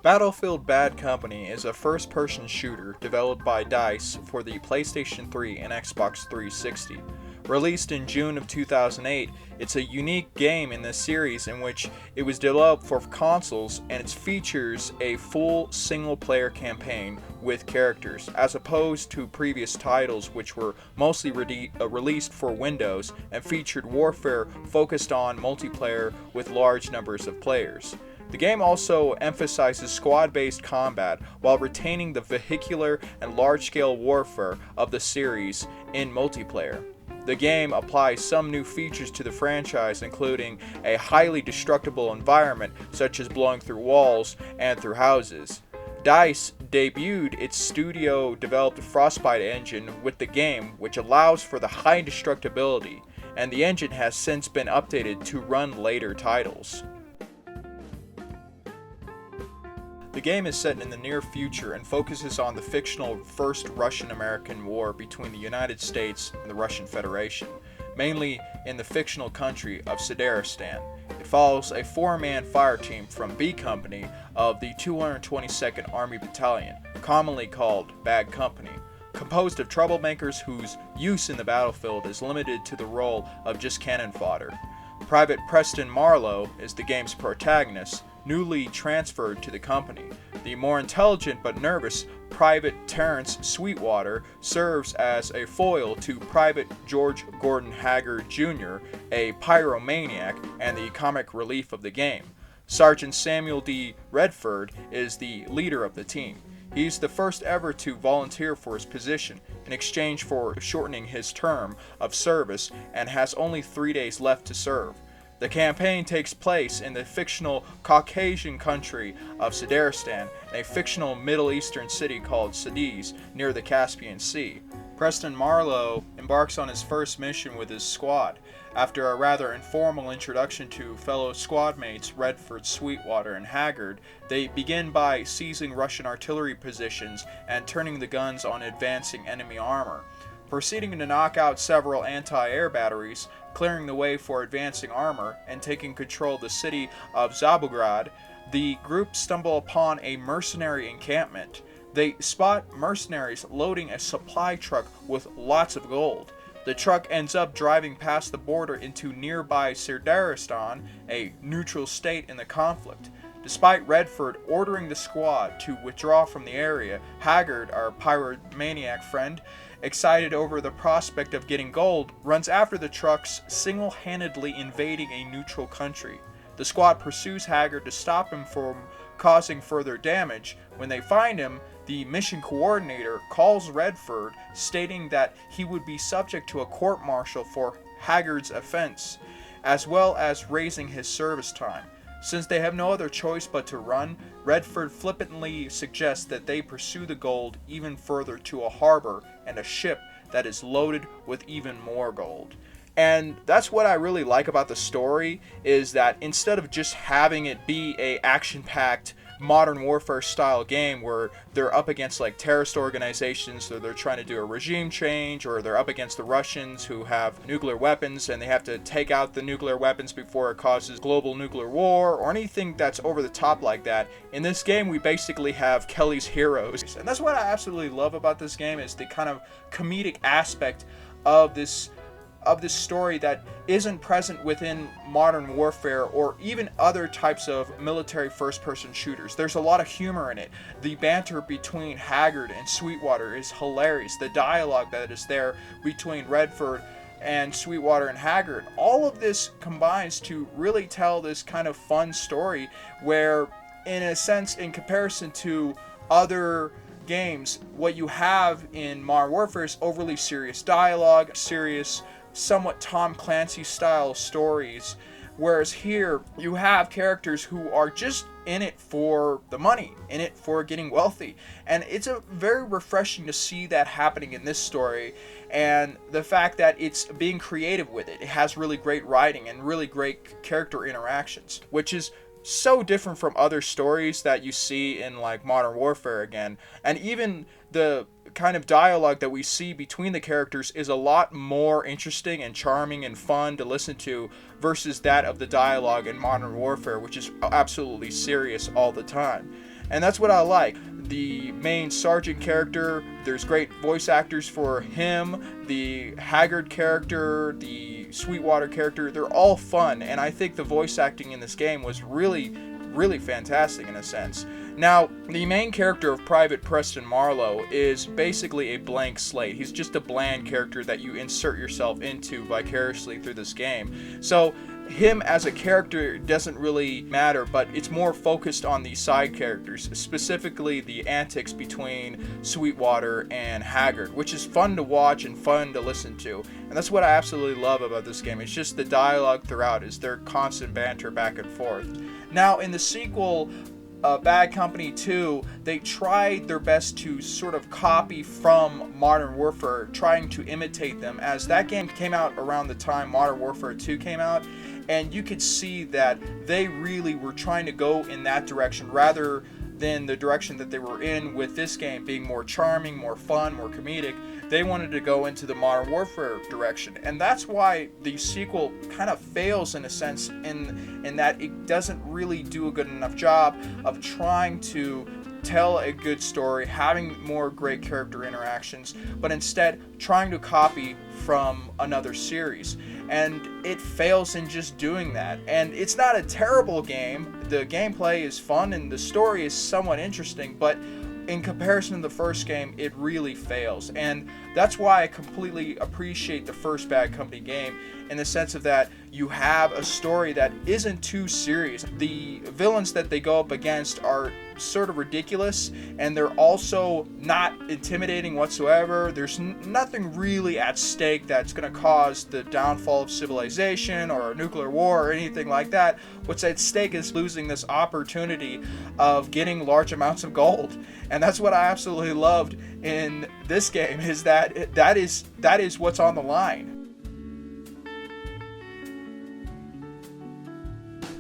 Battlefield Bad Company is a first person shooter developed by DICE for the PlayStation 3 and Xbox 360. Released in June of 2008, it's a unique game in the series in which it was developed for consoles and it features a full single player campaign with characters, as opposed to previous titles which were mostly released for Windows and featured warfare focused on multiplayer with large numbers of players. The game also emphasizes squad-based combat while retaining the vehicular and large-scale warfare of the series in multiplayer. The game applies some new features to the franchise, including a highly destructible environment such as blowing through walls and through houses. DICE debuted its studio-developed Frostbite engine with the game, which allows for the high destructibility, and the engine has since been updated to run later titles. The game is set in the near future and focuses on the fictional First Russian-American War between the United States and the Russian Federation, mainly in the fictional country of Sideristan. It follows a four-man fire team from B Company of the 222nd Army Battalion, commonly called Bad Company, composed of troublemakers whose use in the battlefield is limited to the role of just cannon fodder. Private Preston Marlowe is the game's protagonist, newly transferred to the company. The more intelligent but nervous Private Terrence Sweetwater serves as a foil to Private George Gordon Haggard Jr., a pyromaniac and the comic relief of the game. Sergeant Samuel D. Redford is the leader of the team. He's the first ever to volunteer for his position in exchange for shortening his term of service and has only 3 days left to serve. The campaign takes place in the fictional Caucasian country of Sideristan, a fictional Middle Eastern city called Sadiz, near the Caspian Sea. Preston Marlowe embarks on his first mission with his squad. After a rather informal introduction to fellow squad mates Redford, Sweetwater, and Haggard, they begin by seizing Russian artillery positions and turning the guns on advancing enemy armor. Proceeding to knock out several anti-air batteries, clearing the way for advancing armor, and taking control of the city of Zabograd, the group stumble upon a mercenary encampment. They spot mercenaries loading a supply truck with lots of gold. The truck ends up driving past the border into nearby Sideristan, a neutral state in the conflict. Despite Redford ordering the squad to withdraw from the area, Haggard, our pyromaniac friend, excited over the prospect of getting gold, runs after the trucks, single-handedly invading a neutral country. The squad pursues Haggard to stop him from causing further damage. When they find him, the mission coordinator calls Redford, stating that he would be subject to a court-martial for Haggard's offense, as well as raising his service time. Since they have no other choice but to run, Redford flippantly suggests that they pursue the gold even further to a harbor and a ship that is loaded with even more gold. And that's what I really like about the story, is that instead of just having it be a action-packed modern warfare style game where they're up against like terrorist organizations, or they're trying to do a regime change, or they're up against the Russians who have nuclear weapons and they have to take out the nuclear weapons before it causes global nuclear war, or anything that's over the top like that. In this game, we basically have Kelly's heroes. And that's what I absolutely love about this game, is the kind of comedic aspect of this story that isn't present within modern warfare or even other types of military first-person shooters. There's a lot of humor in it. The banter between Haggard and Sweetwater is hilarious. The dialogue that is there between Redford and Sweetwater and Haggard, all of this combines to really tell this kind of fun story where, in a sense, in comparison to other games, what you have in Modern Warfare is overly serious dialogue, serious, somewhat Tom Clancy style stories, whereas here you have characters who are just in it for the money, in it for getting wealthy. And it's a very refreshing to see that happening in this story, and the fact that it's being creative with it. It has really great writing and really great character interactions, which is so different from other stories that you see in like Modern Warfare again. And even the kind of dialogue that we see between the characters is a lot more interesting and charming and fun to listen to versus that of the dialogue in Modern Warfare, which is absolutely serious all the time. And that's what I like. The main sergeant character, there's great voice actors for him. The Haggard character, the Sweetwater character, they're all fun. And I think the voice acting in this game was really fantastic in a sense. Now, the main character of Private Preston Marlowe is basically a blank slate. He's just a bland character that you insert yourself into vicariously through this game. So him as a character doesn't really matter, but it's more focused on the side characters, specifically the antics between Sweetwater and Haggard, which is fun to watch and fun to listen to. And that's what I absolutely love about this game. It's just the dialogue throughout is their constant banter back and forth. Now, in the sequel, Bad Company 2, they tried their best to sort of copy from Modern Warfare, trying to imitate them, as that game came out around the time Modern Warfare 2 came out, and you could see that they really were trying to go in that direction rather than the direction that they were in with this game being more charming, more fun, more comedic. They wanted to go into the Modern Warfare direction, and that's why the sequel kind of fails in a sense in that it doesn't really do a good enough job of trying to tell a good story, having more great character interactions, but instead trying to copy from another series. And it fails in just doing that. And it's not a terrible game. The gameplay is fun and the story is somewhat interesting, but in comparison to the first game, it really fails. And that's why I completely appreciate the first Bad Company game, in the sense of that you have a story that isn't too serious. The villains that they go up against are sort of ridiculous, and they're also not intimidating whatsoever. There's nothing really at stake that's going to cause the downfall of civilization or a nuclear war or anything like that. What's at stake is losing this opportunity of getting large amounts of gold. And that's what I absolutely loved in this game, is that that is what's on the line.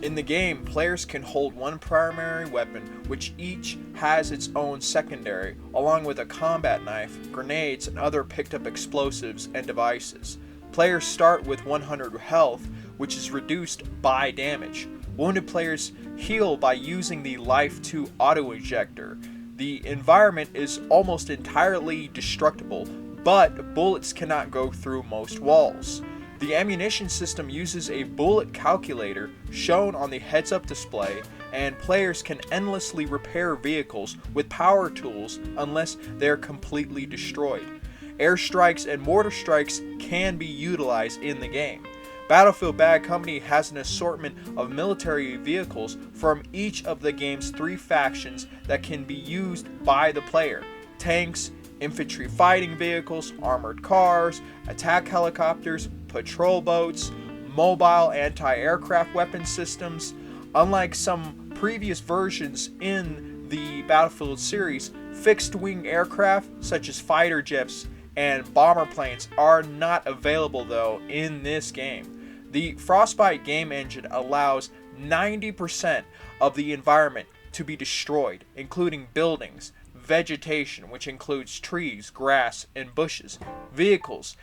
In the game, players can hold one primary weapon, which each has its own secondary, along with a combat knife, grenades, and other picked up explosives and devices. Players start with 100 health, which is reduced by damage. Wounded players heal by using the Life 2 auto-injector. The environment is almost entirely destructible, but bullets cannot go through most walls. The ammunition system uses a bullet calculator shown on the heads-up display, and players can endlessly repair vehicles with power tools unless they are completely destroyed. Airstrikes and mortar strikes can be utilized in the game. Battlefield Bad Company has an assortment of military vehicles from each of the game's 3 factions that can be used by the player: tanks, infantry fighting vehicles, armored cars, attack helicopters, patrol boats, mobile anti-aircraft weapon systems. Unlike some previous versions in the Battlefield series, fixed-wing aircraft such as fighter jets and bomber planes are not available though in this game. The Frostbite game engine allows 90% of the environment to be destroyed, including buildings, vegetation, which includes trees, grass, and bushes, vehicles,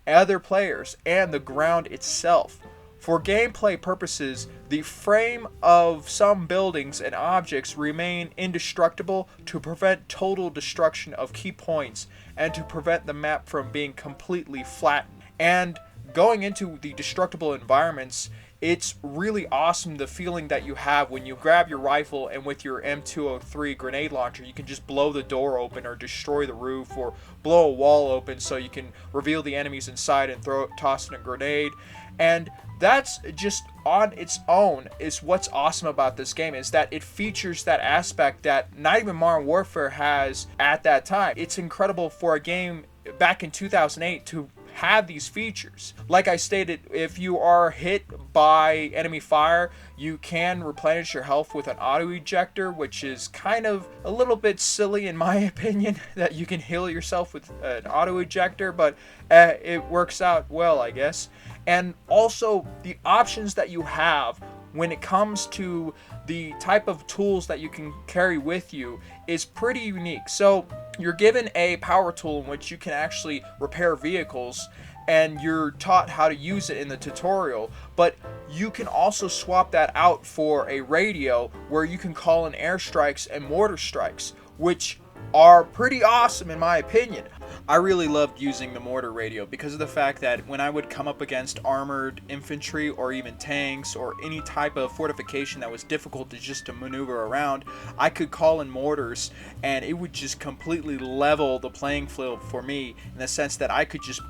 other players, and the ground itself. For gameplay purposes, the frame of some buildings and objects remain indestructible to prevent total destruction of key points and to prevent the map from being completely flattened. And going into the destructible environments, it's really awesome the feeling that you have when you grab your rifle and with your M203 grenade launcher you can just blow the door open or destroy the roof or blow a wall open so you can reveal the enemies inside and toss in a grenade. And that's just on its own is what's awesome about this game, is that it features that aspect that not even Modern Warfare has at that time. It's incredible for a game back in 2008 to have these features. Like I stated, if you are hit by enemy fire, you can replenish your health with an auto ejector, which is kind of a little bit silly in my opinion, that you can heal yourself with an auto ejector, but it works out well, I guess. And also the options that you have when it comes to the type of tools that you can carry with you is pretty unique. So you're given a power tool in which you can actually repair vehicles, and you're taught how to use it in the tutorial, but you can also swap that out for a radio where you can call in airstrikes and mortar strikes, which are pretty awesome in my opinion. I really loved using the mortar radio because of the fact that when I would come up against armored infantry or even tanks or any type of fortification that was difficult to maneuver around, I could call in mortars and it would just completely level the playing field for me, in the sense that I could just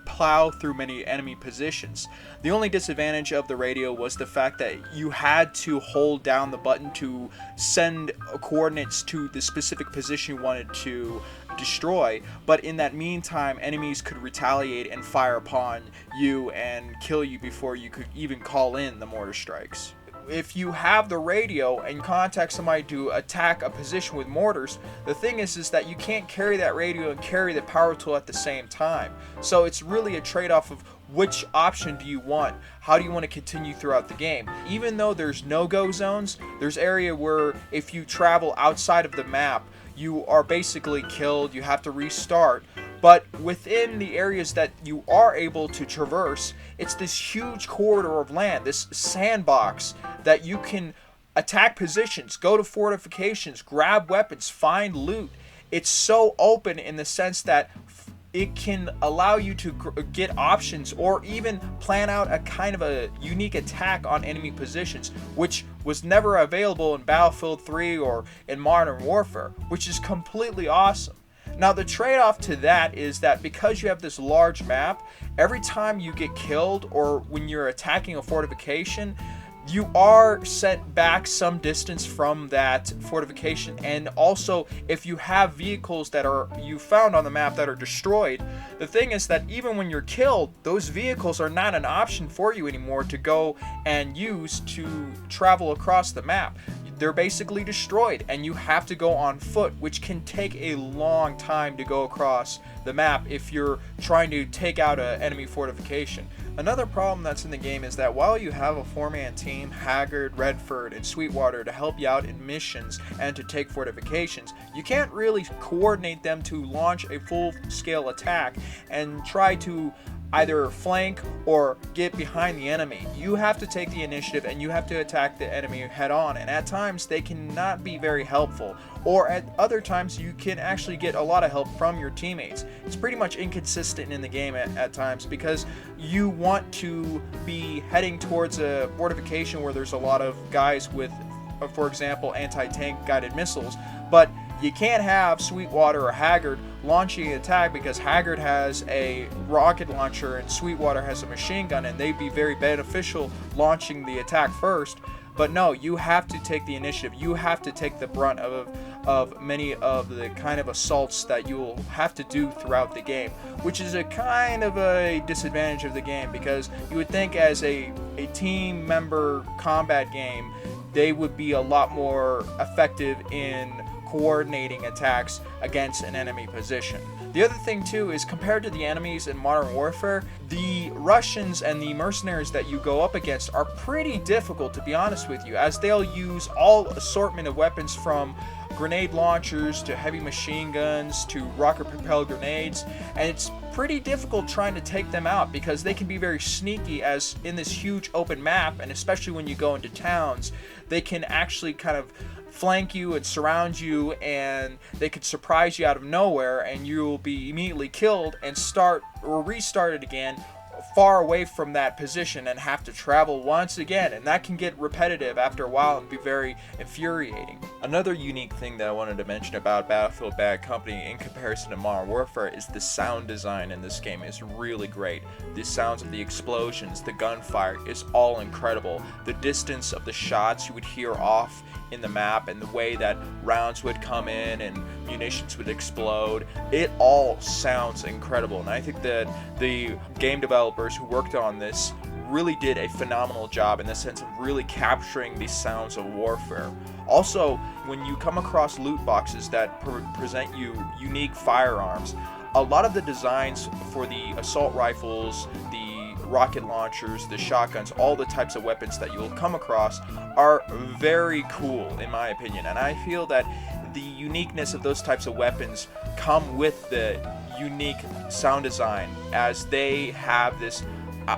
plow through many enemy positions. The only disadvantage of the radio was the fact that you had to hold down the button to send coordinates to the specific position you wanted to destroy, but in that meantime enemies could retaliate and fire upon you and kill you before you could even call in the mortar strikes. If you have the radio and contact somebody to attack a position with mortars, the thing is that you can't carry that radio and carry the power tool at the same time. So it's really a trade-off of which option do you want? How do you want to continue throughout the game? Even though there's no-go zones, there's area where if you travel outside of the map, you are basically killed, you have to restart. But within the areas that you are able to traverse, it's this huge corridor of land, this sandbox that you can attack positions, go to fortifications, grab weapons, find loot. It's so open in the sense that it can allow you to get options or even plan out a kind of a unique attack on enemy positions, which was never available in Battlefield 3 or in Modern Warfare, which is completely awesome. Now the trade-off to that is that because you have this large map, every time you get killed or when you're attacking a fortification, you are sent back some distance from that fortification. And also, if you have vehicles that you found on the map that are destroyed, the thing is that even when you're killed, those vehicles are not an option for you anymore to go and use to travel across the map. They're basically destroyed and you have to go on foot, which can take a long time to go across the map if you're trying to take out an enemy fortification. Another problem that's in the game is that while you have a 4-man team, Haggard, Redford, and Sweetwater to help you out in missions and to take fortifications, you can't really coordinate them to launch a full-scale attack and try to either flank or get behind the enemy. You have to take the initiative and you have to attack the enemy head on, and at times they cannot be very helpful, or at other times you can actually get a lot of help from your teammates. It's pretty much inconsistent in the game at times because you want to be heading towards a fortification where there's a lot of guys with, for example, anti-tank guided missiles, but you can't have Sweetwater or Haggard launching an attack because Haggard has a rocket launcher and Sweetwater has a machine gun, and they'd be very beneficial launching the attack first. But no, you have to take the initiative. You have to take the brunt of many of the kind of assaults that you'll have to do throughout the game, which is a kind of a disadvantage of the game, because you would think as a team member combat game, they would be a lot more effective in coordinating attacks against an enemy position. The other thing too is, compared to the enemies in Modern Warfare, the Russians and the mercenaries that you go up against are pretty difficult, to be honest with you, as they'll use all assortment of weapons from grenade launchers to heavy machine guns to rocket propelled grenades, and it's pretty difficult trying to take them out because they can be very sneaky, as in this huge open map, and especially when you go into towns, they can actually kind of flank you and surround you, and they could surprise you out of nowhere and you'll be immediately killed and start or restart it again far away from that position and have to travel once again, and that can get repetitive after a while and be very infuriating. Another unique thing that I wanted to mention about Battlefield Bad Company in comparison to Modern Warfare is the sound design in this game is really great. The sounds of the explosions, the gunfire is all incredible. The distance of the shots you would hear off in the map and the way that rounds would come in and munitions would explode, it all sounds incredible. And I think that the game developers who worked on this really did a phenomenal job in the sense of really capturing the sounds of warfare. Also, when you come across loot boxes that present you unique firearms, a lot of the designs for the assault rifles, the rocket launchers, the shotguns, all the types of weapons that you'll come across are very cool in my opinion, and I feel that the uniqueness of those types of weapons come with the unique sound design, as they have this,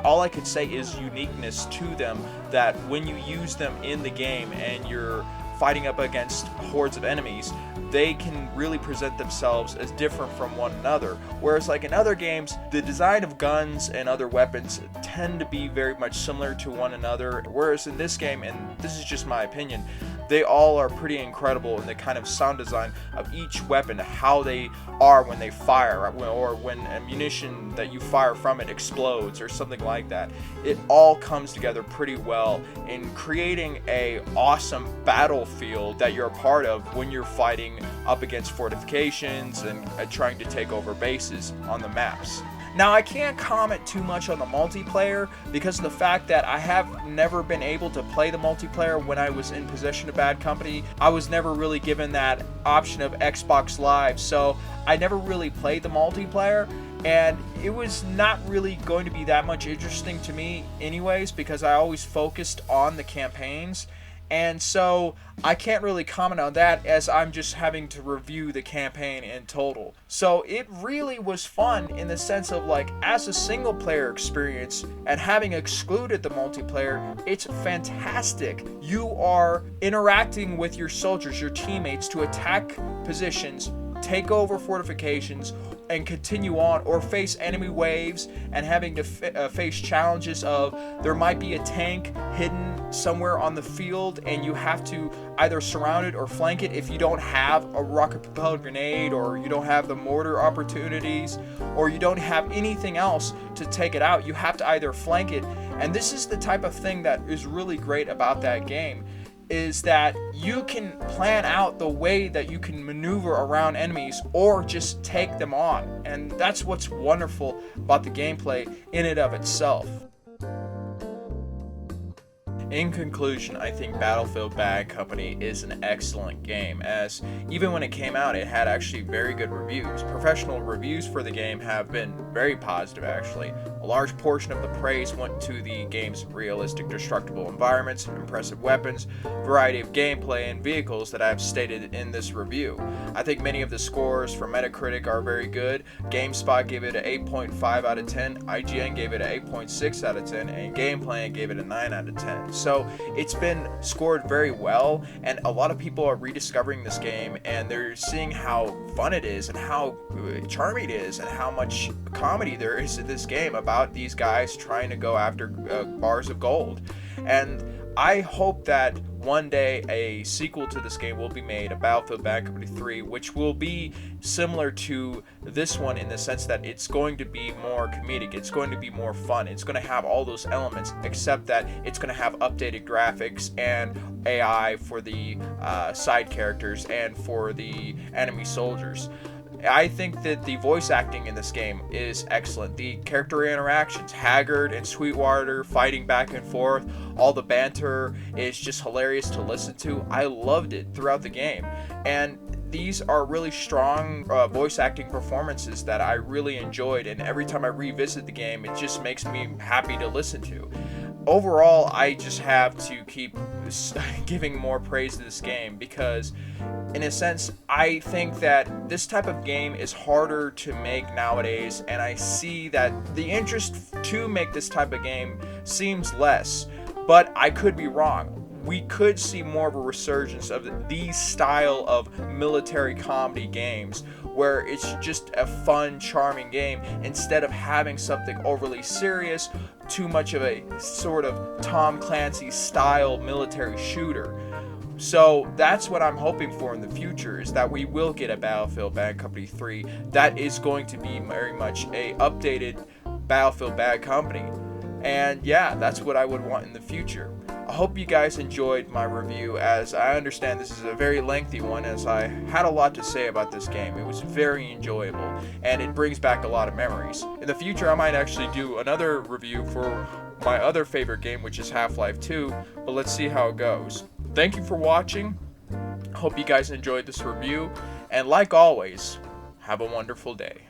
all I could say is uniqueness to them, that when you use them in the game and you're fighting up against hordes of enemies, they can really present themselves as different from one another. Whereas like in other games, the design of guns and other weapons tend to be very much similar to one another. Whereas in this game, and this is just my opinion, they all are pretty incredible in the kind of sound design of each weapon, how they are when they fire, or when ammunition that you fire from it explodes or something like that. It all comes together pretty well in creating a awesome battlefield that you're a part of when you're fighting up against fortifications and trying to take over bases on the maps. Now, I can't comment too much on the multiplayer because of the fact that I have never been able to play the multiplayer when I was in possession of Bad Company. I was never really given that option of Xbox Live, so I never really played the multiplayer, and it was not really going to be that much interesting to me anyways, because I always focused on the campaigns. And so I can't really comment on that, as I'm just having to review the campaign in total. So it really was fun in the sense of, like, as a single player experience, and having excluded the multiplayer, it's fantastic. You are interacting with your soldiers, your teammates, to attack positions, take over fortifications, and continue on, or face enemy waves and having to face challenges of there might be a tank hidden somewhere on the field and you have to either surround it or flank it if you don't have a rocket propelled grenade, or you don't have the mortar opportunities, or you don't have anything else to take it out. You have to either flank it, and this is the type of thing that is really great about that game, is that you can plan out the way that you can maneuver around enemies or just take them on. And that's what's wonderful about the gameplay in and of itself. In conclusion, I think Battlefield Bad Company is an excellent game, as even when it came out, it had actually very good reviews. Professional reviews for the game have been very positive, actually. A large portion of the praise went to the game's realistic destructible environments, impressive weapons, variety of gameplay, and vehicles that I have stated in this review. I think many of the scores from Metacritic are very good. GameSpot gave it an 8.5 out of 10, IGN gave it an 8.6 out of 10, and GamePlan gave it a 9 out of 10. So it's been scored very well, and a lot of people are rediscovering this game, and they're seeing how fun it is and how charming it is and how much comedy there is in this game about these guys trying to go after bars of gold. And I hope that one day a sequel to this game will be made, a Battlefield Bad Company 3, which will be similar to this one in the sense that it's going to be more comedic, it's going to be more fun, it's going to have all those elements, except that it's going to have updated graphics and AI for the side characters and for the enemy soldiers. I think that the voice acting in this game is excellent. The character interactions, Haggard and Sweetwater fighting back and forth, all the banter is just hilarious to listen to. I loved it throughout the game. And these are really strong voice acting performances that I really enjoyed, and every time I revisit the game, it just makes me happy to listen to. Overall, I just have to keep giving more praise to this game because, in a sense, I think that this type of game is harder to make nowadays, and I see that the interest to make this type of game seems less, but I could be wrong. We could see more of a resurgence of these style of military comedy games where it's just a fun, charming game instead of having something overly serious, too much of a sort of Tom Clancy style military shooter. So that's what I'm hoping for in the future, is that we will get a Battlefield Bad Company 3 that is going to be very much a updated Battlefield Bad Company. And yeah, that's what I would want in the future. I hope you guys enjoyed my review, as I understand this is a very lengthy one, as I had a lot to say about this game. It was very enjoyable, and it brings back a lot of memories. In the future, I might actually do another review for my other favorite game, which is Half-Life 2, but let's see how it goes. Thank you for watching. Hope you guys enjoyed this review, and like always, have a wonderful day.